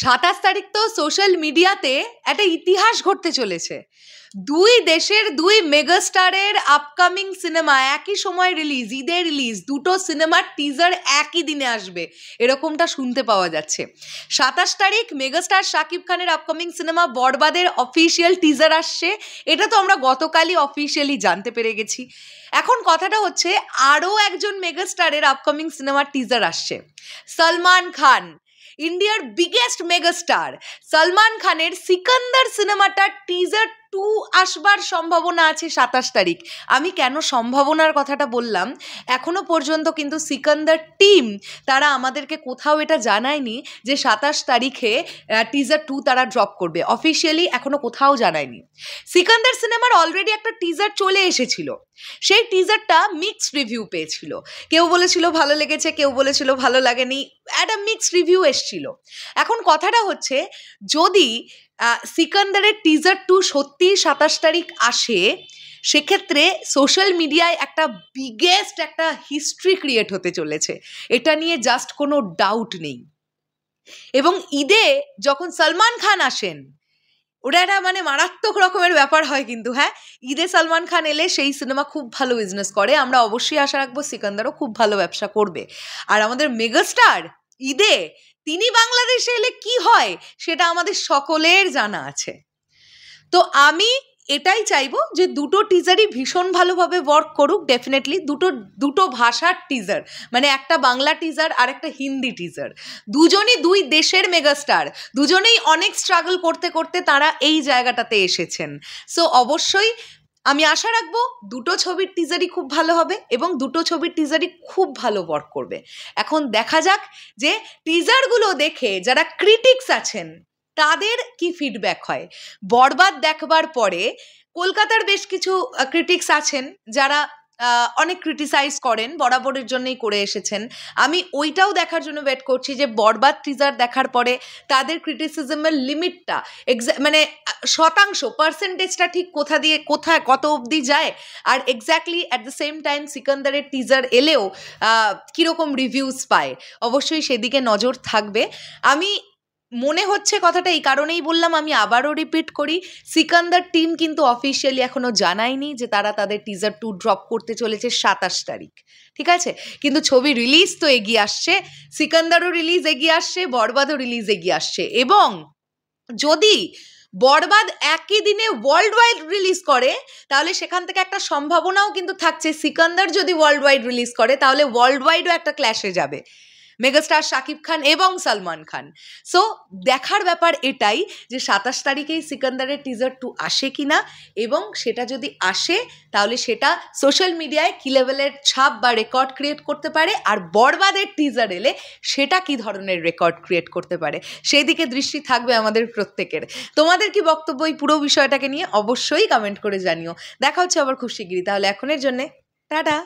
27 তারিখ তো সোশ্যাল মিডিয়াতে একটা ইতিহাস ঘটতে চলেছে। দুই দেশের দুই মেগাস্টারের আপকামিং সিনেমা একই সময় রিলিজ, ঈদে রিলিজ, দুটো সিনেমার টিজার একই দিনে আসবে, এরকমটা শুনতে পাওয়া যাচ্ছে। 27 তারিখ মেগাস্টার শাকিব খানের আপকামিং সিনেমা বরবাদের অফিসিয়াল টিজার আসছে। এটা তো আমরা গতকালই অফিসিয়ালি জানতে পেরে গেছি। এখন কথাটা হচ্ছে আরও একজন মেগাস্টারের আপকামিং সিনেমার টিজার আসছে, সলমান খান। ইন্ডিয়ার বিগেস্ট মেগাস্টার সলমান খানের সিকান্দার সিনেমাটার টিজার 2 আসবার সম্ভাবনা আছে 27 তারিখ। আমি কেন সম্ভাবনার কথাটা বললাম, এখনো পর্যন্ত কিন্তু সিকান্দার টিম তারা আমাদেরকে কোথাও এটা জানায়নি যে 27 তারিখে টিজার 2 তারা ড্রপ করবে। অফিসিয়ালি এখনো কোথাও জানায়নি। সিকান্দার সিনেমার অলরেডি একটা টিজার চলে এসেছিল, সেই টিজারটা মিক্সড রিভিউ পেয়েছিল। কেউ বলেছিল ভালো লেগেছে, কেউ বলেছিল ভালো লাগেনি, একটা মিক্সড রিভিউ এসেছিল। এখন কথাটা হচ্ছে যদি সিকান্দারের টিজার 2 সত্যি 27 তারিখ আসে, সেক্ষেত্রে সোশ্যাল মিডিয়ায় একটা বিগেস্ট একটা হিস্ট্রি ক্রিয়েট হতে চলেছে, এটা নিয়ে জাস্ট কোনো ডাউট নেই। এবং ঈদে যখন সলমান খান আসেন, ওটা একটা মানে মারাত্মক রকমের ব্যাপার হয় কিন্তু। হ্যাঁ, ঈদে সলমান খান এলে সেই সিনেমা খুব ভালো বিজনেস করে। আমরা অবশ্যই আশা রাখবো সিকান্দারও খুব ভালো ব্যবসা করবে। আর আমাদের মেগাস্টার ঈদে তিনি বাংলাদেশে এলে কি হয় সেটা আমাদের সকলের জানা আছে। তো আমি এটাই চাইবো যে দুটো টিজারই ভীষণ ভালোভাবে ওয়ার্ক করুক। ডেফিনেটলি দুটো ভাষার টিজার, মানে একটা বাংলা টিজার আর একটা হিন্দি টিজার। দুজনই দুই দেশের মেগাস্টার, দুজনেই অনেক স্ট্রাগল করতে করতে তারা এই জায়গাটাতে এসেছেন। সো অবশ্যই আমি আশা রাখবো দুটো ছবির টিজারই খুব ভালো হবে এবং দুটো ছবির টিজারই খুব ভালো ওয়ার্ক করবে। এখন দেখা যাক যে টিজারগুলো দেখে যারা ক্রিটিক্স আছেন তাদের কি ফিডব্যাক হয়। বরবাদ দেখবার পরে কলকাতার বেশ কিছু ক্রিটিক্স আছেন যারা অনেক ক্রিটিসাইজ করেন, বরাবরের জন্যই করে এসেছেন। আমি ওইটাও দেখার জন্য ওয়েট করছি যে বরবাদ টিজার দেখার পরে তাদের ক্রিটিসিজমের লিমিটটা মানে শতাংশ পার্সেন্টেজটা ঠিক কোথায় কত অবধি যায়, আর exactly at the same time সিকান্দারের টিজার এলেও কীরকম রিভিউজ পায়, অবশ্যই সেদিকে নজর থাকবে। আমি মনে হচ্ছে কথাটা এই কারণেই বললাম, আমি আবারও রিপিট করি, সিকান্দার টিম কিন্তু অফিসিয়ালি এখনো জানায়নি যে তারা তাদের টিজার 2 ড্রপ করতে চলেছে 27 তারিখ, ঠিক আছে? কিন্তু ছবি রিলিজ তো এগিয়ে আসছে, সিকান্দারও রিলিজ এগিয়ে আসছে, বরবাদও রিলিজ এগিয়ে আসছে। এবং যদি বরবাদ একই দিনে ওয়ার্ল্ড ওয়াইড রিলিজ করে তাহলে সেখান থেকে একটা সম্ভাবনাও কিন্তু থাকছে, সিকান্দার যদি ওয়ার্ল্ড ওয়াইড রিলিজ করে তাহলে ওয়ার্ল্ড ওয়াইডও একটা ক্ল্যাশে যাবে মেগাস্টার শাকিব খান এবং সলমান খান। সো দেখার ব্যাপার এটাই যে 27 তারিখেই সিকান্দারের টিজার 2 আসে কিনা, এবং সেটা যদি আসে তাহলে সেটা সোশ্যাল মিডিয়ায় কি লেভেলের ছাপ বা রেকর্ড ক্রিয়েট করতে পারে, আর বরবাদের টিজার এলে সেটা কি ধরনের রেকর্ড ক্রিয়েট করতে পারে, সেই দিকে দৃষ্টি থাকবে আমাদের প্রত্যেকের। তোমাদের কি বক্তব্য এই পুরো বিষয়টাকে নিয়ে অবশ্যই কমেন্ট করে জানিও। দেখা হচ্ছে আবার খুব শিগগিরই। তাহলে এখনের জন্যে টাটা।